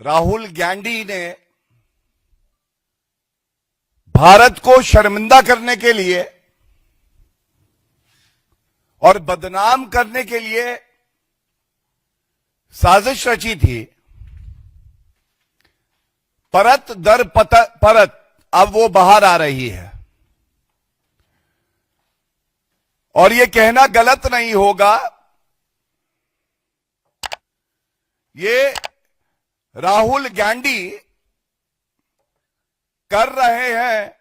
राहुल गांधी ने भारत को शर्मिंदा करने के लिए और बदनाम करने के लिए साजिश रची थी। परत दर परत अब वो बाहर आ रही है और ये कहना गलत नहीं होगा, ये राहुल गांधी कर रहे हैं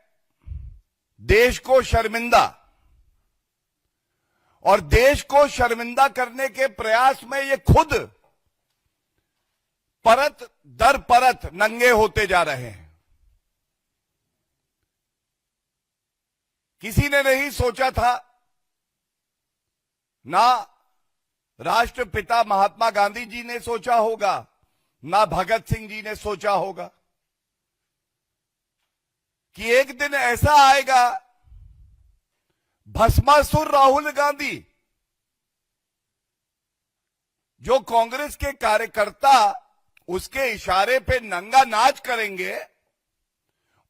देश को शर्मिंदा, और देश को शर्मिंदा करने के प्रयास में ये खुद परत दर परत नंगे होते जा रहे हैं। किसी ने नहीं सोचा था, ना राष्ट्रपिता महात्मा गांधी जी ने सोचा होगा, ना भगत सिंह जी ने सोचा होगा कि एक दिन ऐसा आएगा, भस्मासुर राहुल गांधी जो कांग्रेस के कार्यकर्ता उसके इशारे पे नंगा नाच करेंगे,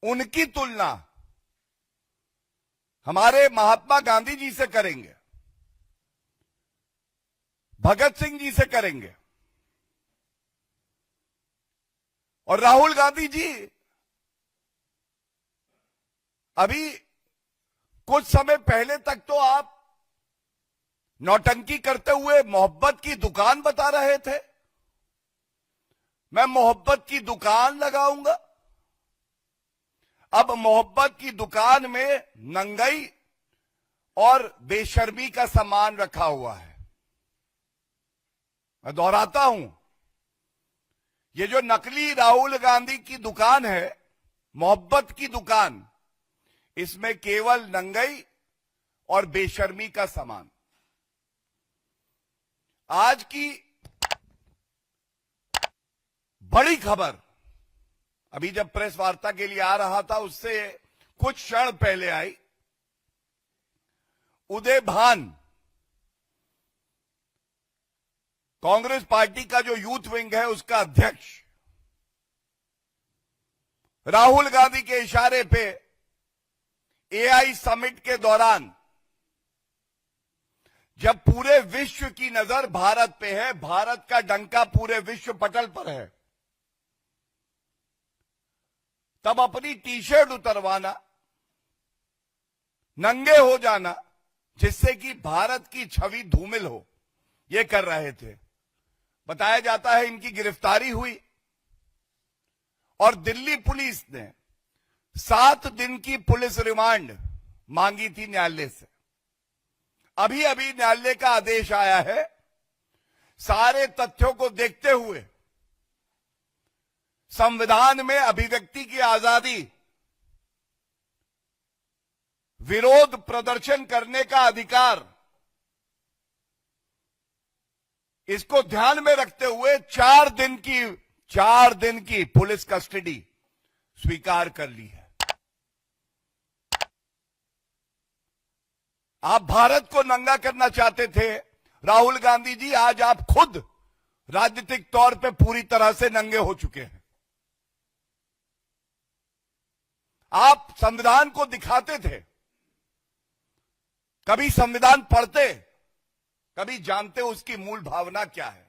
उनकी तुलना हमारे महात्मा गांधी जी से करेंगे, भगत सिंह जी से करेंगे। और राहुल गांधी जी अभी कुछ समय पहले तक तो आप नौटंकी करते हुए मोहब्बत की दुकान बता रहे थे, मैं मोहब्बत की दुकान लगाऊंगा। अब मोहब्बत की दुकान में नंगाई और बेशर्मी का सामान रखा हुआ है। मैं दोहराता हूं, ये जो नकली राहुल गांधी की दुकान है, मोहब्बत की दुकान, इसमें केवल नंगाई और बेशर्मी का सामान। आज की बड़ी खबर अभी जब प्रेस वार्ता के लिए आ रहा था, उससे कुछ क्षण पहले आई। उदय भान, कांग्रेस पार्टी का जो यूथ विंग है उसका अध्यक्ष, राहुल गांधी के इशारे पे एआई समिट के दौरान जब पूरे विश्व की नजर भारत पे है, भारत का डंका पूरे विश्व पटल पर है, तब अपनी टी शर्ट उतरवाना, नंगे हो जाना, जिससे कि भारत की छवि धूमिल हो, ये कर रहे थे। बताया जाता है इनकी गिरफ्तारी हुई और दिल्ली पुलिस ने 7 दिन की पुलिस रिमांड मांगी थी न्यायालय से। अभी अभी न्यायालय का आदेश आया है। सारे तथ्यों को देखते हुए संविधान में अभिव्यक्ति की आजादी, विरोध प्रदर्शन करने का अधिकार, इसको ध्यान में रखते हुए 4 दिन की पुलिस कस्टडी स्वीकार कर ली है। आप भारत को नंगा करना चाहते थे राहुल गांधी जी, आज आप खुद राजनीतिक तौर पे पूरी तरह से नंगे हो चुके हैं। आप संविधान को दिखाते थे, कभी संविधान पढ़ते, कभी जानते उसकी मूल भावना क्या है,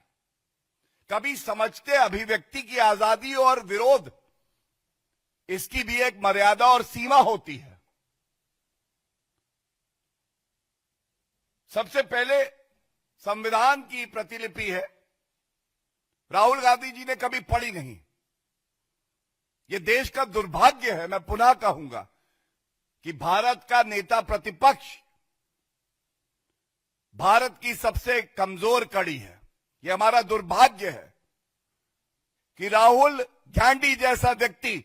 कभी समझते अभिव्यक्ति की आजादी और विरोध, इसकी भी एक मर्यादा और सीमा होती है। सबसे पहले संविधान की प्रतिलिपि है, राहुल गांधी जी ने कभी पढ़ी नहीं। यह देश का दुर्भाग्य है, मैं पुनः कहूंगा, कि भारत का नेता प्रतिपक्ष भारत की सबसे कमजोर कड़ी है। यह हमारा दुर्भाग्य है कि राहुल गांधी जैसा व्यक्ति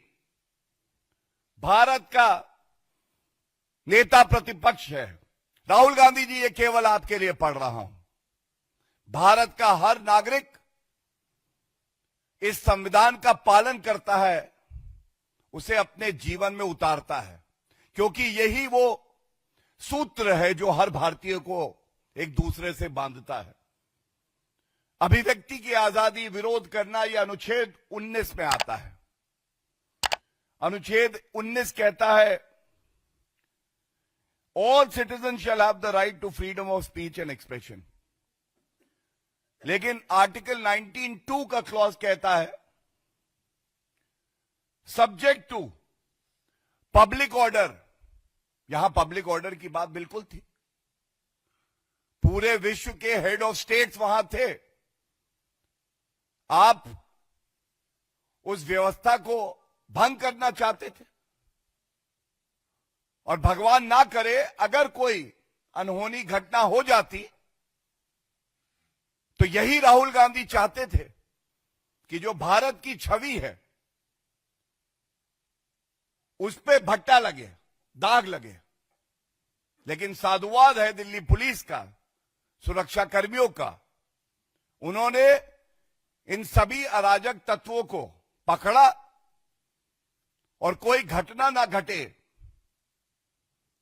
भारत का नेता प्रतिपक्ष है। राहुल गांधी जी, ये केवल आपके लिए पढ़ रहा हूं, भारत का हर नागरिक इस संविधान का पालन करता है, उसे अपने जीवन में उतारता है, क्योंकि यही वो सूत्र है जो हर भारतीय को एक दूसरे से बांधता है। अभिव्यक्ति की आजादी विरोध करना यह अनुच्छेद 19 में आता है। अनुच्छेद 19 कहता है all citizen shall have the right to freedom of speech and expression. लेकिन आर्टिकल 19(2) का क्लॉज कहता है सब्जेक्ट टू पब्लिक ऑर्डर। यहां पब्लिक ऑर्डर की बात बिल्कुल थी, पूरे विश्व के हेड ऑफ स्टेट्स वहां थे। आप उस व्यवस्था को भंग करना चाहते थे, और भगवान ना करे अगर कोई अनहोनी घटना हो जाती तो यही राहुल गांधी चाहते थे कि जो भारत की छवि है उस पे भट्टा लगे, दाग लगे। लेकिन साधुवाद है दिल्ली पुलिस का, सुरक्षा कर्मियों का, उन्होंने इन सभी अराजक तत्वों को पकड़ा और कोई घटना ना घटे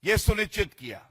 यह सुनिश्चित किया।